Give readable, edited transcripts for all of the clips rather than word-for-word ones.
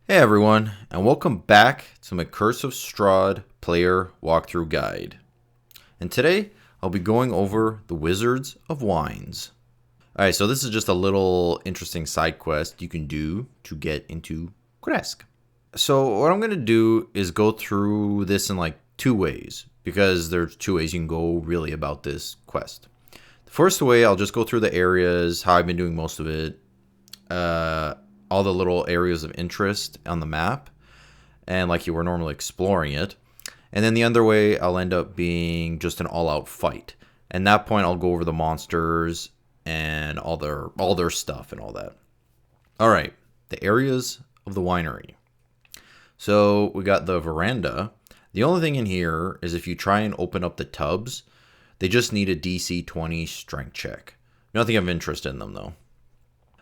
Hey everyone, and welcome back to my Curse of Strahd player walkthrough guide. And today, I'll be going over the Wizards of Wines. Alright, so this is just a little interesting side quest you can do to get into Kresk. So what I'm going to do is go through this in like two ways, because there's two ways you can go really about this quest. The first way, I'll just go through the areas, how I've been doing most of it, all the little areas of interest on the map, and like you were normally exploring it. And then the other way, I'll end up being just an all-out fight. And at that point, I'll go over the monsters and all their stuff and all that. All right, the areas of the winery. So we got the veranda. The only thing in here is if you try and open up the tubs, they just need a DC 20 strength check. Nothing of interest in them though.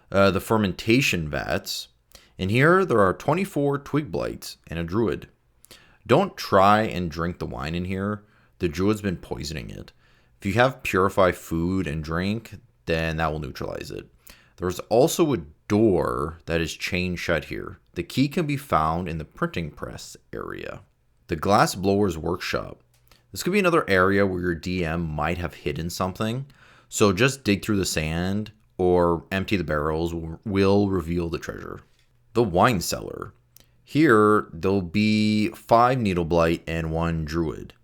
The Fermentation Vats. In here, there are 24 Twig Blights and a Druid. Don't try and drink the wine in here. The Druid's been poisoning it. If you have Purify food and drink, then that will neutralize it. There's also a door that is chained shut here. The key can be found in the printing press area. The Glass Blower's Workshop. This could be another area where your DM might have hidden something. So just dig through the sand or empty the barrels will reveal the treasure. The Wine Cellar. Here, there'll be 5 Needle Blight and 1 Druid.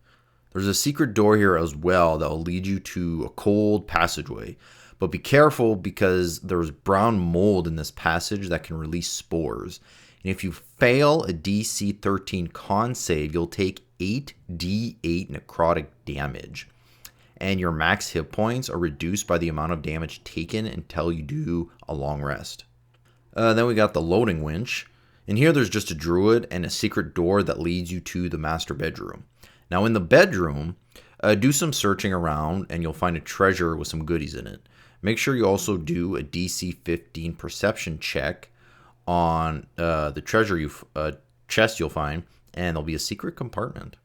There's a secret door here as well that will lead you to a cold passageway. But be careful because there's brown mold in this passage that can release spores. And if you fail a DC 13 con save, you'll take 8d8 necrotic damage. And your max hit points are reduced by the amount of damage taken until you do a long rest. Then we got the Loading Winch. In here there's just a Druid and a secret door that leads you to the master bedroom. Now in the bedroom, do some searching around and you'll find a treasure with some goodies in it. Make sure you also do a DC 15 perception check on the treasure chest you'll find, and there'll be a secret compartment.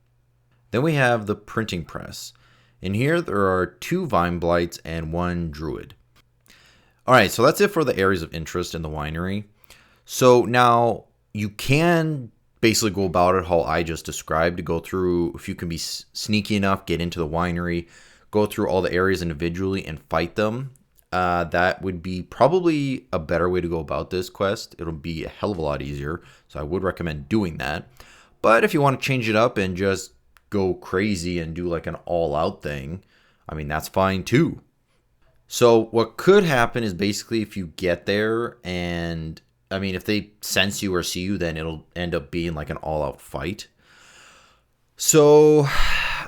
Then we have the printing press. In here, there are 2 Vine Blights and 1 Druid. Alright, so that's it for the areas of interest in the winery. So now, you can basically go about it how I just described, to go through, if you can be sneaky enough, get into the winery, go through all the areas individually and fight them. That would be probably a better way to go about this quest. It'll be a hell of a lot easier, so I would recommend doing that. But if you want to change it up and just go crazy and do like an all-out thing, I mean, that's fine too. So what could happen is basically if you get there and, I mean, if they sense you or see you, then it'll end up being like an all-out fight. So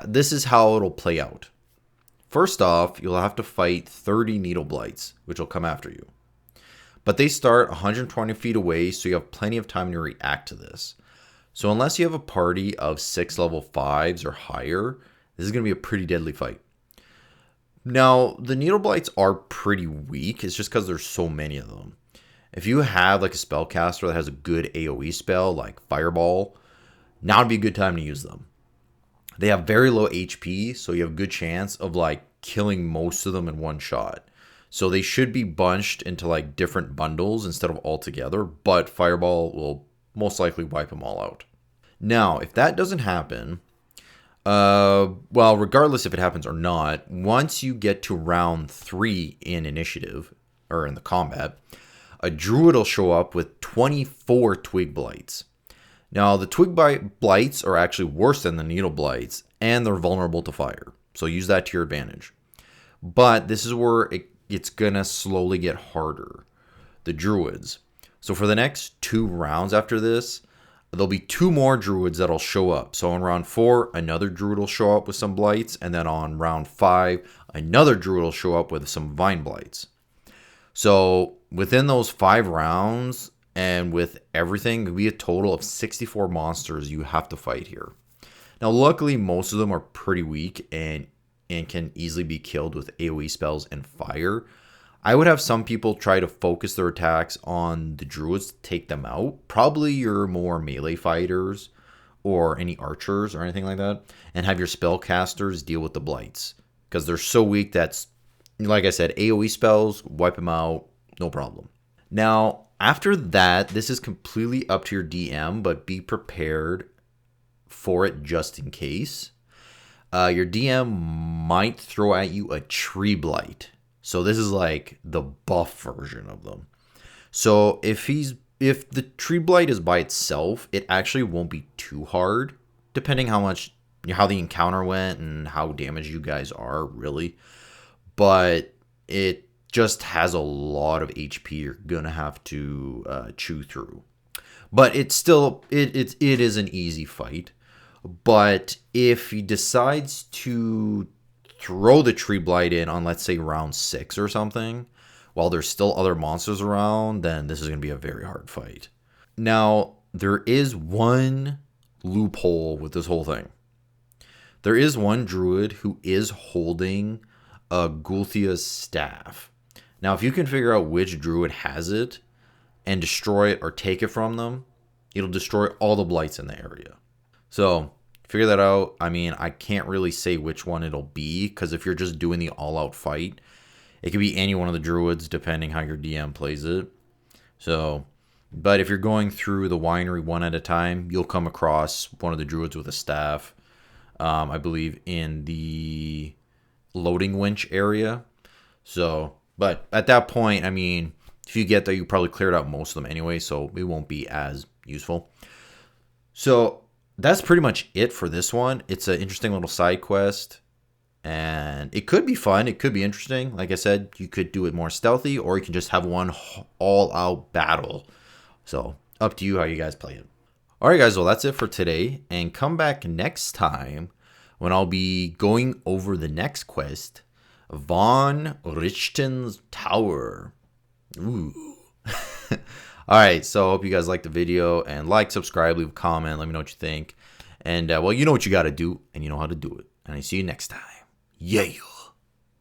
this is how it'll play out. First off, you'll have to fight 30 Needle Blights, which will come after you. But they start 120 feet away, so you have plenty of time to react to this. So unless you have a party of 6 level 5s or higher, this is going to be a pretty deadly fight. Now, the Needle Blights are pretty weak. It's just because there's so many of them. If you have like a spellcaster that has a good AoE spell like Fireball, now would be a good time to use them. They have very low HP, so you have a good chance of like killing most of them in one shot. So they should be bunched into like different bundles instead of all together, but Fireball will most likely wipe them all out. Now, if that doesn't happen, well, regardless if it happens or not, once you get to round 3 in initiative, or in the combat, a Druid will show up with 24 Twig Blights. Now, the Twig Blights are actually worse than the Needle Blights, and they're vulnerable to fire, so use that to your advantage. But this is where it's gonna slowly get harder. The Druids. So for the next 2 rounds after this, there'll be 2 more Druids that'll show up. So on round 4, another Druid will show up with some Blights. And then on round 5, another Druid will show up with some Vine Blights. So within those 5 rounds, and with everything, it'll be a total of 64 monsters you have to fight here. Now luckily, most of them are pretty weak and can easily be killed with AoE spells and fire. I would have some people try to focus their attacks on the Druids to take them out. Probably your more melee fighters or any archers or anything like that. And have your spellcasters deal with the Blights. Because they're so weak that's, like I said, AoE spells, wipe them out, no problem. Now, After that, this is completely up to your DM, but be prepared for it just in case. Your DM might throw at you a Tree Blight. So this is like the buff version of them. So if the Tree Blight is by itself, it actually won't be too hard, depending how the encounter went and how damaged you guys are, really. But it just has a lot of HP you're gonna have to chew through. But it's still it is an easy fight. But if he decides to throw the Tree Blight in on, let's say, round 6 or something, while there's still other monsters around, then this is going to be a very hard fight. Now, there is one loophole with this whole thing. There is one druid who is holding a Gulthia's staff. Now, if you can figure out which druid has it and destroy it or take it from them, it'll destroy all the blights in the area. So, figure that out. I mean, I can't really say which one it'll be, because if you're just doing the all-out fight, it could be any one of the druids, depending how your DM plays it. So, but if you're going through the winery one at a time, you'll come across one of the druids with a staff. I believe in the loading winch area. So, but at that point, I mean, if you get there, you probably cleared out most of them anyway, so it won't be as useful. So that's pretty much it for this one. It's an interesting little side quest, and it could be fun. It could be interesting. Like I said, you could do it more stealthy, or you can just have one all-out battle. So up to you how you guys play it. All right, guys, well, that's it for today, and come back next time when I'll be going over the next quest, Von Richten's Tower. Ooh. All right, so I hope you guys liked the video, and like, subscribe, leave a comment, let me know what you think. And, well, you know what you got to do, and you know how to do it. And I see you next time. Yeah.